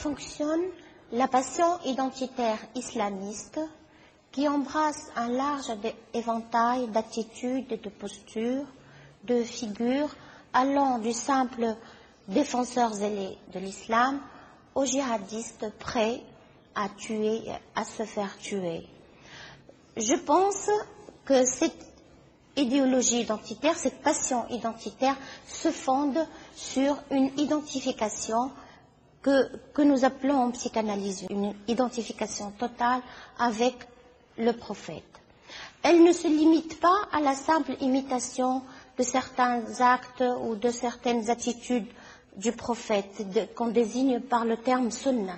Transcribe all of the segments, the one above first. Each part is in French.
fonctionne la passion identitaire islamiste qui embrasse un large éventail d'attitudes et de postures, de figures, allant du simple défenseur zélé de l'islam aux djihadistes prêts à tuer, à se faire tuer. Je pense que cette idéologie identitaire, cette passion identitaire se fonde sur une identification que nous appelons en psychanalyse une identification totale avec le prophète. Elle ne se limite pas à la simple imitation de certains actes ou de certaines attitudes du prophète qu'on désigne par le terme sunna.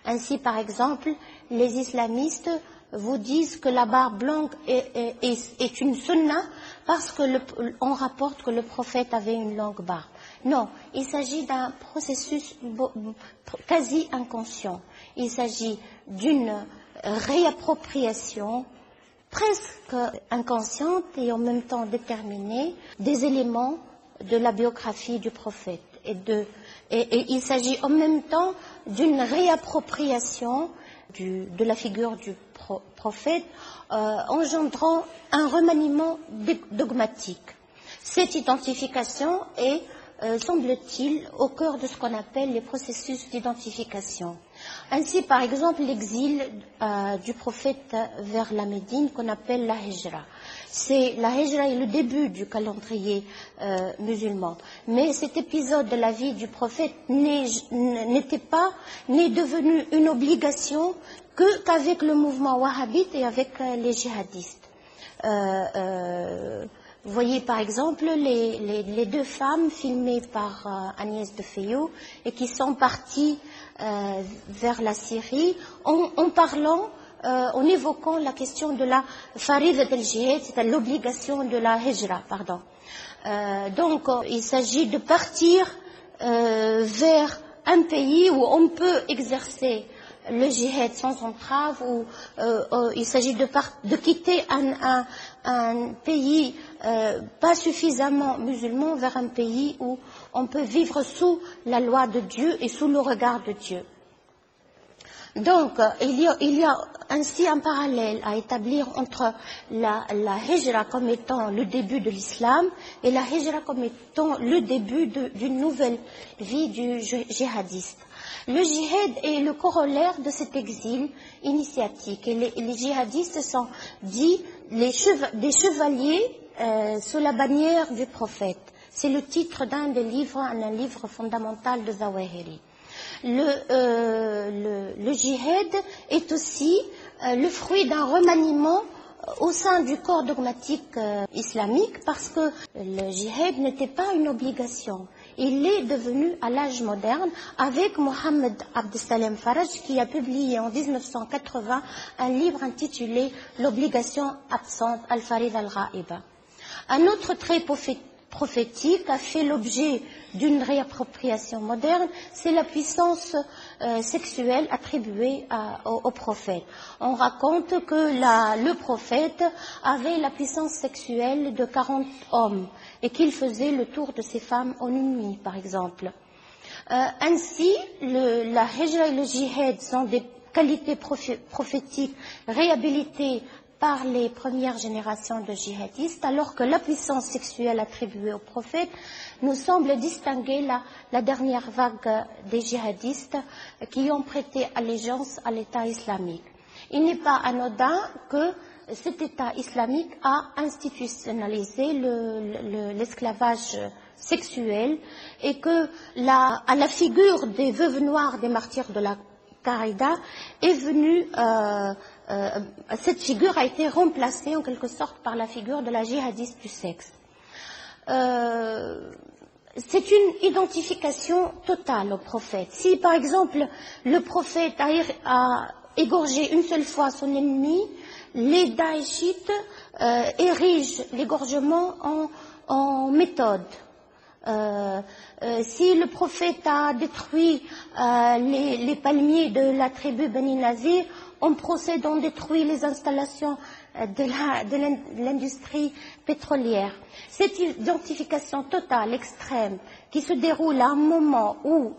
Ainsi, par exemple, les islamistes vous disent que la barbe longue est une sunna parce qu'on rapporte que le prophète avait une longue barbe. Non, il s'agit d'un processus quasi inconscient. Il s'agit d'une réappropriation presque inconsciente et en même temps déterminée des éléments de la biographie du prophète. Et il s'agit en même temps d'une réappropriation de la figure du prophète, engendrant un remaniement dogmatique. Cette identification est, semble-t-il, au cœur de ce qu'on appelle les processus d'identification. Ainsi, par exemple, l'exil du prophète vers la Médine qu'on appelle la Hijra. La Hijra est le début du calendrier musulman. Mais cet épisode de la vie du prophète n'est devenu une obligation qu'avec le mouvement wahhabite et avec les djihadistes. Vous voyez par exemple les deux femmes filmées par Agnès de Feyou et qui sont parties vers la Syrie en parlant, en évoquant la question de la farida del jihad, c'est-à-dire l'obligation de la hijra, pardon. Donc il s'agit de partir vers un pays où on peut exercer le jihad sans entrave, ou il s'agit de quitter un pays pas suffisamment musulman vers un pays où on peut vivre sous la loi de Dieu et sous le regard de Dieu. Donc, il y a ainsi un parallèle à établir entre la hijra comme étant le début de l'islam et la hijra comme étant le début d'une nouvelle vie du djihadiste. Le djihad est le corollaire de cet exil initiatique et les djihadistes sont dits des chevaliers sous la bannière du prophète. C'est le titre d'un livre fondamental de Zawahiri. Le djihad est aussi le fruit d'un remaniement au sein du corps dogmatique islamique parce que le djihad n'était pas une obligation. Il est devenu à l'âge moderne avec Mohammed Abdessalem Faraj qui a publié en 1980 un livre intitulé L'obligation absente al-Farid al-Ghaiba. Un autre trait prophétique a fait l'objet d'une réappropriation moderne, c'est la puissance sexuelle attribuée au prophète. On raconte que le prophète avait la puissance sexuelle de 40 hommes et qu'il faisait le tour de ces femmes en une nuit, par exemple. Ainsi, la hijra et le djihad sont des qualités prophétiques réhabilitées par les premières générations de djihadistes, alors que la puissance sexuelle attribuée au prophète nous semble distinguer la dernière vague des djihadistes qui ont prêté allégeance à l'État islamique. Il n'est pas anodin que cet État islamique a institutionnalisé l'esclavage sexuel et que à la figure des veuves noires des martyrs de la Qarida est venue cette figure a été remplacée en quelque sorte par la figure de la djihadiste du sexe. C'est une identification totale au prophète. Si par exemple le prophète a égorgé une seule fois son ennemi, les daïchites érigent l'égorgement en méthode. Si le prophète a détruit les palmiers de la tribu Bani Nazir, on procède, on détruit les installations de l'industrie pétrolière. Cette identification totale, extrême, qui se déroule à un moment où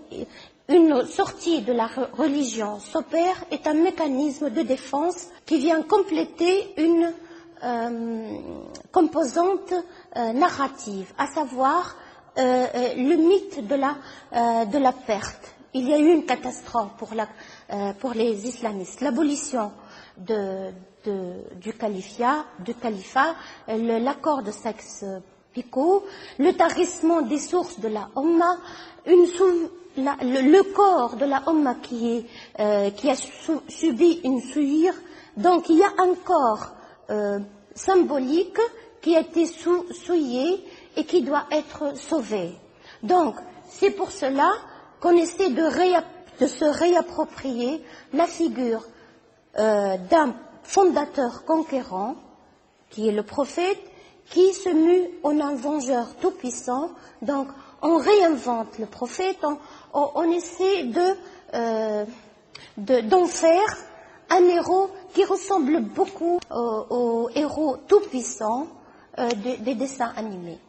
une sortie de la religion s'opère est un mécanisme de défense qui vient compléter une composante narrative, à savoir le mythe de la perte. Il y a eu une catastrophe pour les islamistes. L'abolition du califat, l'accord de Sykes-Picot, le tarissement des sources de la Oumma, le corps de la Oumma qui a subi une souillure. Donc il y a un corps symbolique qui a été souillé et qui doit être sauvé. Donc c'est pour cela qu'on essaie de se réapproprier la figure d'un fondateur conquérant, qui est le prophète, qui se mue en un vengeur tout-puissant. Donc on réinvente le prophète, on essaie d'en faire un héros qui ressemble beaucoup aux héros tout-puissants des dessins animés.